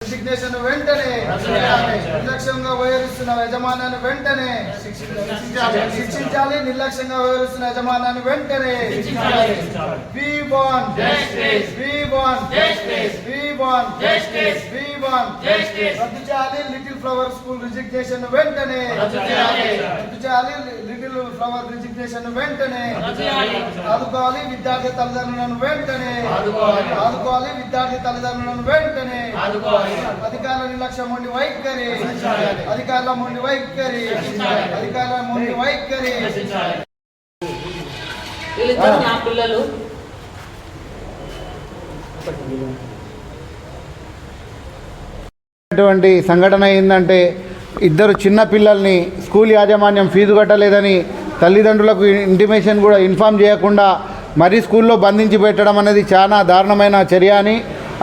Resignation వెంటనే నిర్లక్ష్యంగా వ్యవహరిస్తున్న యజమానాన్ని వెంటనే శిక్షించాలి. నిర్లక్ష్యంగా వ్యవహరిస్తున్న యజమానాన్ని వెంటనే We want justice. We want justice. We want justice. We want justice. రద్దు చేయాలి లిటిల్ ఫ్లవర్ స్కూల్ రిజిగ్నేషన్ వెంటనే రద్దు చేయాలి. లిటిల్ ఫ్లవర్ రిజిగ్నేషన్ వెంటనే ఆదుకోవాలి. విద్యార్థి తల్లిదండ్రులను వెంటనే ఆదుకోవాలి. విద్యార్థి తల్లిదండ్రులను వెంటనే అధికారుల నిర్లక్ష్యం మొండి వైఖరి అధికారుల మొండి వైఖరి అధికారుల మొండి వైఖరి. వీళ్ళిద్దరు నా పిల్లలు. అటువంటి సంఘటన ఏంటంటే ఇద్దరు చిన్న పిల్లల్ని స్కూల్ యాజమాన్యం ఫీజు కట్టలేదని తల్లిదండ్రులకు ఇంటిమేషన్ కూడా ఇన్ఫామ్ చేయకుండా మరీ స్కూల్లో బంధించి పెట్టడం అనేది చాలా దారుణమైన చర్య అని,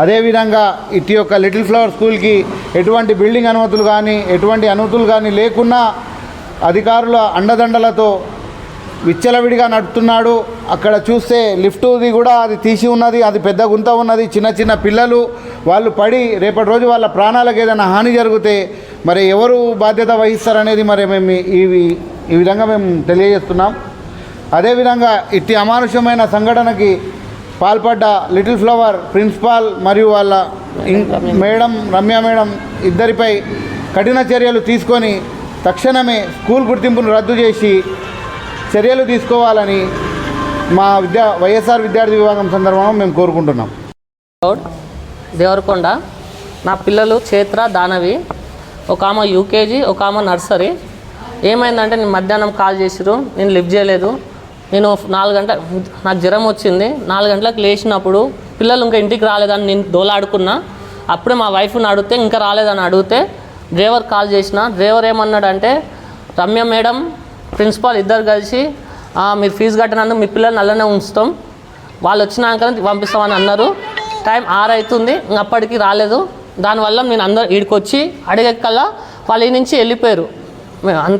అదేవిధంగా ఇటు యొక్క లిటిల్ ఫ్లవర్ స్కూల్కి ఎటువంటి బిల్డింగ్ అనుమతులు కానీ ఎటువంటి అనుమతులు కానీ లేకున్నా అధికారుల అండదండలతో విచ్చలవిడిగా నడుపుతున్నాడు. అక్కడ చూస్తే లిఫ్ట్ది కూడా అది తీసి ఉన్నది, అది పెద్ద గుంత ఉన్నది. చిన్న చిన్న పిల్లలు వాళ్ళు పడి రేపటి రోజు వాళ్ళ ప్రాణాలకు ఏదైనా హాని జరిగితే మరి ఎవరు బాధ్యత వహిస్తారనేది మరి మేము ఈ విధంగా మేము తెలియజేస్తున్నాం. అదేవిధంగా ఇట్టి అమానుషమైన సంఘటనకి పాల్పడ్డ లిటిల్ ఫ్లవర్ ప్రిన్సిపాల్ మరియు వాళ్ళ మేడం రమ్య మేడం ఇద్దరిపై కఠిన చర్యలు తీసుకొని తక్షణమే స్కూల్ గుర్తింపును రద్దు చేసి చర్యలు తీసుకోవాలని మా వైఎస్ఆర్ విద్యార్థి విభాగం సందర్భంగా మేము కోరుకుంటున్నాం. దేవరకొండ. నా పిల్లలు చేత్ర దానవి, ఒక ఆమె యూకేజీ, ఒక ఆమె నర్సరీ. ఏమైందంటే నేను మధ్యాహ్నం కాల్ చేసిరు, నేను లిఫ్ట్ చేయలేదు. నేను 4 గంటల నాకు జ్వరం వచ్చింది. 4 గంటలకు లేచినప్పుడు పిల్లలు ఇంకా ఇంటికి రాలేదని నేను దోలాడుకున్నా. అప్పుడే మా వైఫ్ని అడిగితే ఇంకా రాలేదని అడిగితే డ్రైవర్ కాల్ చేసిన. డ్రైవర్ ఏమన్నాడంటే రమ్య మేడం ప్రిన్సిపాల్ ఇద్దరు కలిసి మీరు ఫీజు కట్టినందుకు మీ పిల్లల్ని అలానే ఉంచుతాం, వాళ్ళు వచ్చినాక పంపిస్తామని అన్నారు. టైం 6 అవుతుంది, అప్పటికి రాలేదు. దానివల్ల నేను అందరు ఈడికి వచ్చి అడిగేకల్లా వాళ్ళు ఈ నుంచి వెళ్ళిపోయారు.